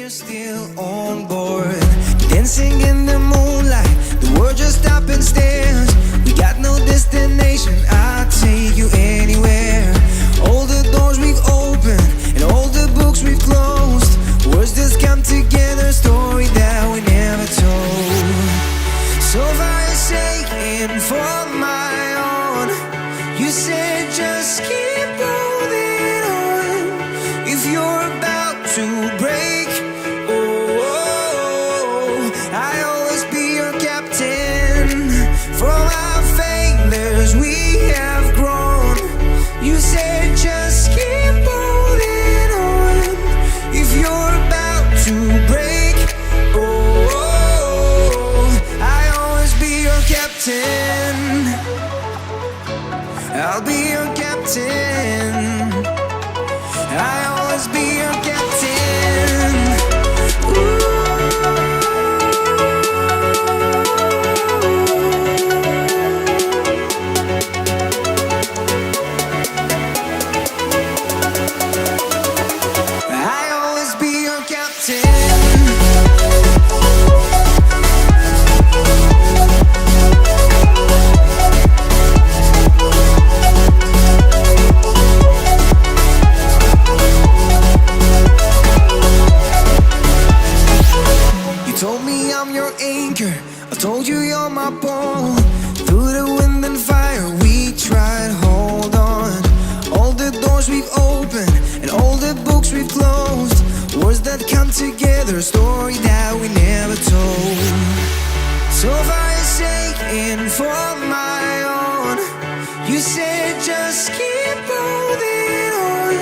you're still on board. Dancing in the moonlight, the world just stopping stares. We got no destination, I'll take you anywhere. All the doors we've opened and all the books we've closed. Words just come together, story that we never told. So far you're shaking for my own. You said just keep holding on. If you're about to break, I'll always be your captain. From our failures we have grown. You said just keep holding on. If you're about to break, I'll always be your captain. I'll be your captain. I'll always be your captain. I'll always be your captain. I told you you're my pole. Through the wind and fire we tried, hold on. All the doors we've opened and all the books we've closed. Words that come together, a story that we never told. So far you're shaking for my own. You said just keep holding on.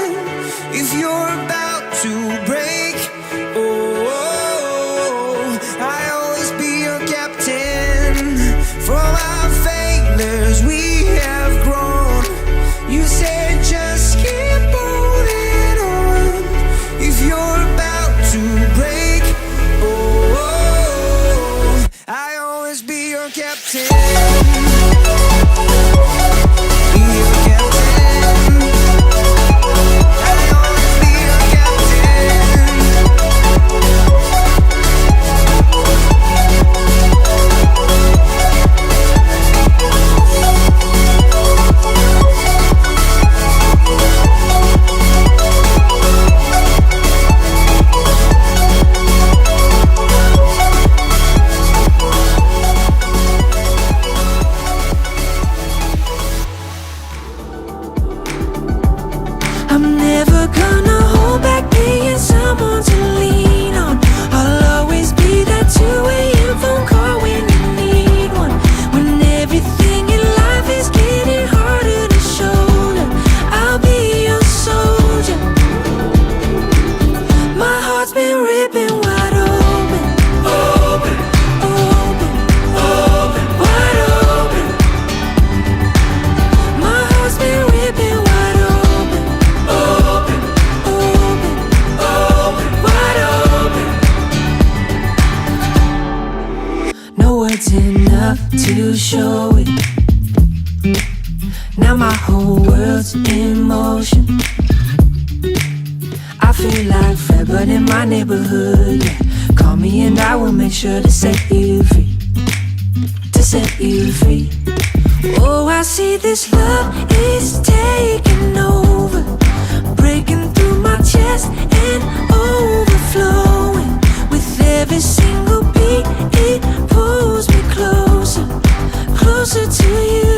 If you're about to break, I'll always be your captain. From our failures we have grown. You said just keep holding on. If you're about to break, I'll always be your captain. Be your captain. I'll always be your captain. I'm never gonna hold back being someone to lean on. I'll always be that 2 a.m. phone call when you need one. When everything in life is getting harder to shoulder, I'll be your soldier. My heart's been ripping wide open. Open, open, open, wide open. My heart's been ripping wide open. Open, open, open, wide open. No words enough to show it. Now my whole world's in motion. I feel like Fred, but in my neighborhood, yeah. Call me and I will make sure to set you free. To set you free. Oh, I see this love is taking over, breaking through my chest and overflowing. With every single beat, it pulls me closer, closer to you.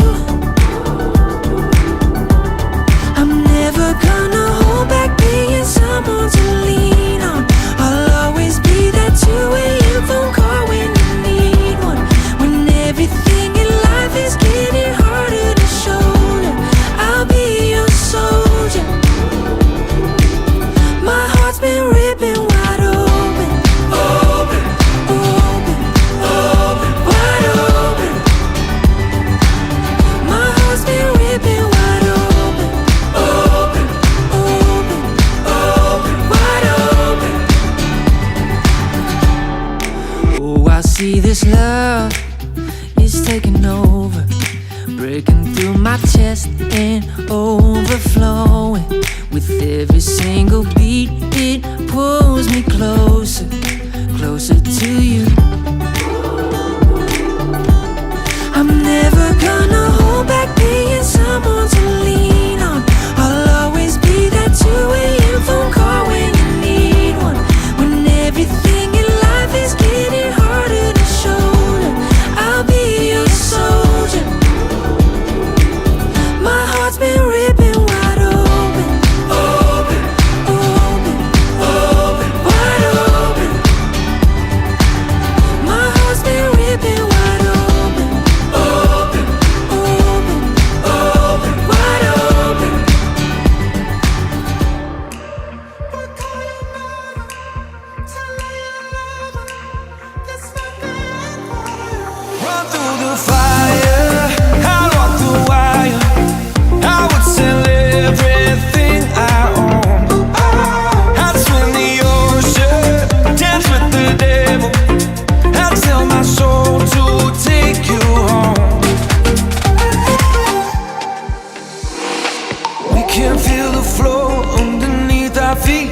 I'm never gonna hold back being someone to lean on. I'll always be that 2 a.m. phone call when you need one. When everything in life is getting harder to shoulder, I'll be your soldier. My heart's been ripping wide open. Open, open, open, wide open. My heart's been ripping wide open. Open, open, open, wide open. Oh, I see this love is taking over, breaking through my chest and overflowing. With every single beat, it pulls me closer, closer to you. I'm never gonna hold back being someone to lean on. I'll always be that 2 a.m. phone call when you need one. When everything in life is getting harder to shoulder, I'll be your soldier. My heart's been ripping wide open, open, open, open, wide open. My heart's been ripping wide open, open, open, open, wide open. Run through the fire, I'll walk the wire. I would sell everything I own. I'd swim the ocean, dance with the devil. I'd sell my soul to take you home. We can feel the floor underneath our feet.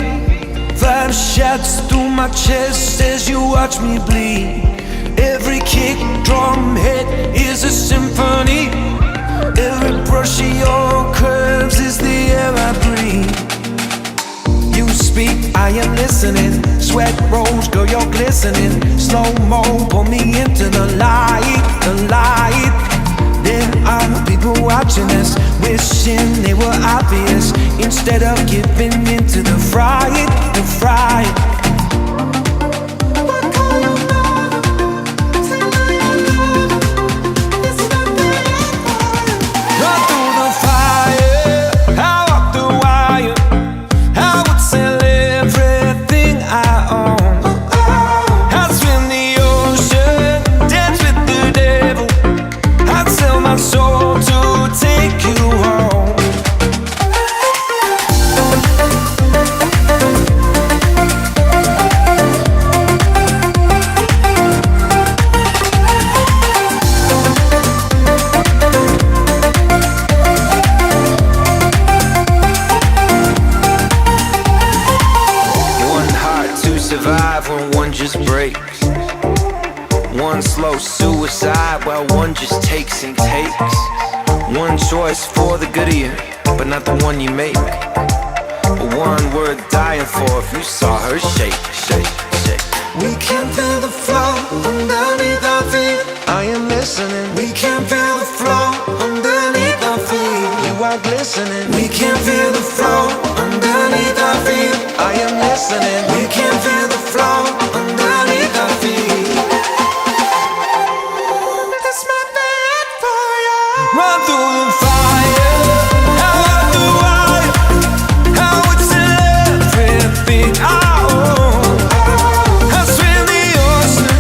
Fire shouts through my chest as you watch me bleed. Every kick, drum, hit is a symphony. Every brush of your curves is the air I breathe. You speak, I am listening. Sweat rolls, girl, you're glistening. Slow-mo, pull me into the light, the light. There are people watching us, wishing they were obvious. Instead of giving into the fright, the fright. Run through the fire, I walk the wire. I would sell everything I own. I'd swim the ocean, dance with the devil. I'd sell my soul to take you home. One heart to survive when one just breaks. One slow suicide while one just takes and takes. One choice for the good of you, but not the one you make. One worth dying for if you saw her shake, shake, shake. We can feel the flow underneath our feet. I am listening. We can feel the flow underneath our feet. You are glistening. We can feel the flow underneath our feet. I am listening. We can feel the flow underneath our feet. That's my bad fire. Run through the fire, I walk the wire. I would sell everything I own. I'd swim the ocean,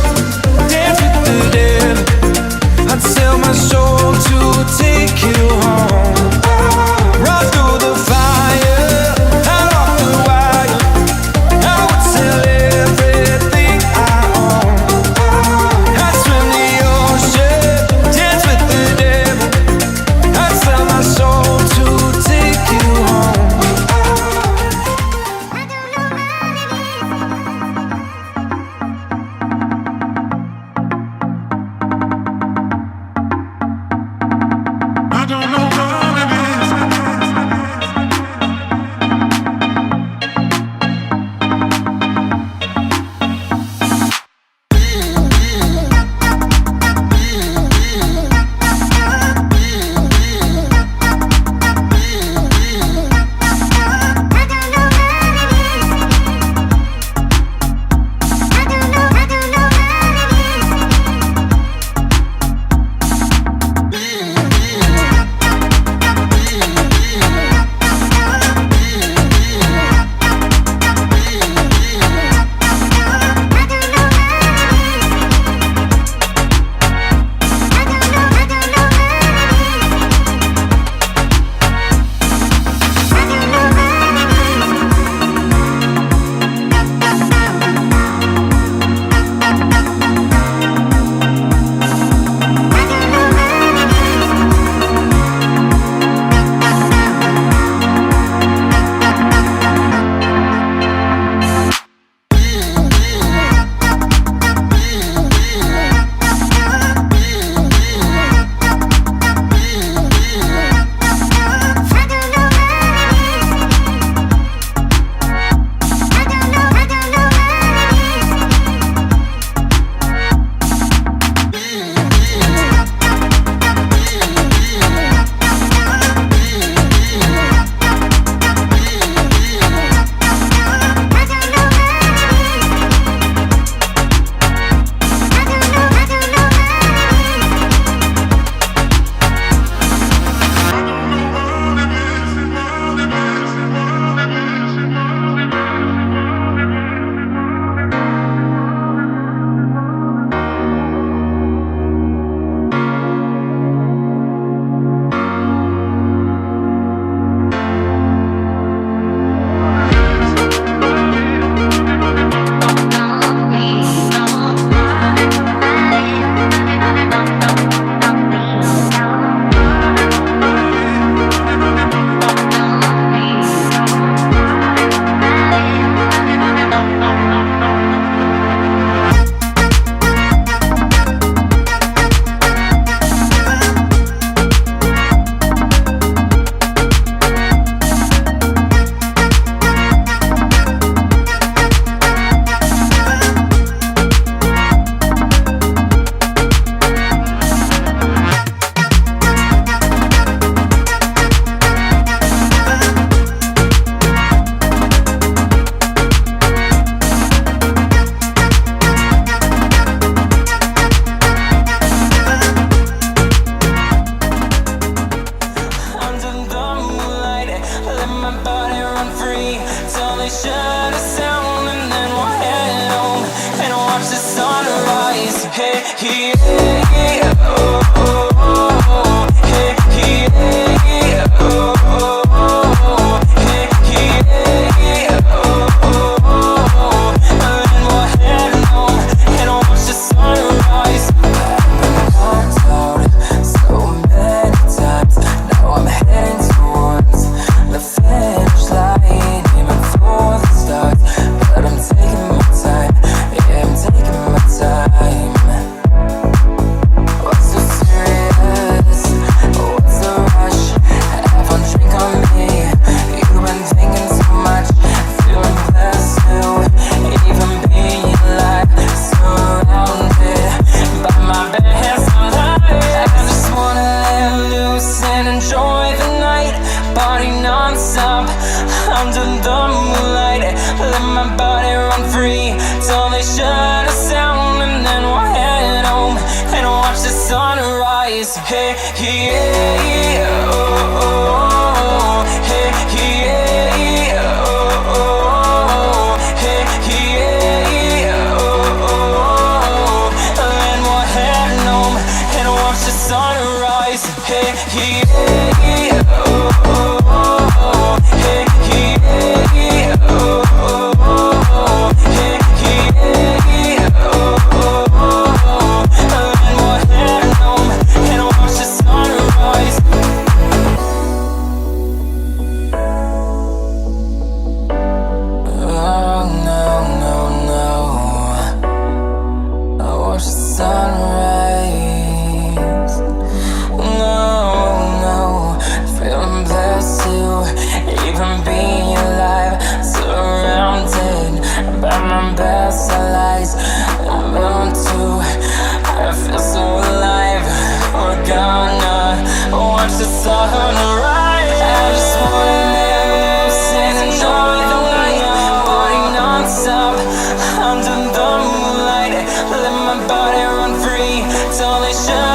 dance with the devil. I'd sell my soul to take you home. Run through the fire, I walk the wire. I would Hey, yeah, oh, oh, oh. Hey, yeah, oh, oh, oh. Hey, yeah, oh, oh, oh. And we're heading home and watch the sunrise. I've been so many times. Now I'm heading towards the finish line, even before the start. But I'm taking my time, yeah, I'm taking my time. What's so serious? What's the rush? Have one drink on me. You've been thinking too much, feeling blessed to even be alive, surrounded by my best life. I just wanna let loose and enjoy the night, party non-stop under the moonlight. Let my body run free till they shut us down, and then we'll head home and watch the sunrise. Hey, yeah, oh, oh, oh. Hey, yeah, oh, oh, oh. Hey, yeah, oh, oh, oh. And we'll head home and watch the sunrise. Hey, yeah, oh, oh, oh. Hey, yeah, oh, oh, oh. Hey, yeah, oh, oh, oh. And we'll head home and watch the sunrise. Oh, no, no, no. I watch the sunrise. No, feeling blessed to even be alive, surrounded by my best allies. I'm bound to, I feel so alive. We're gonna watch the sunrise. I just wanna live loose and enjoy the night, party non-stop under the moonlight. Let my body run free till they shine.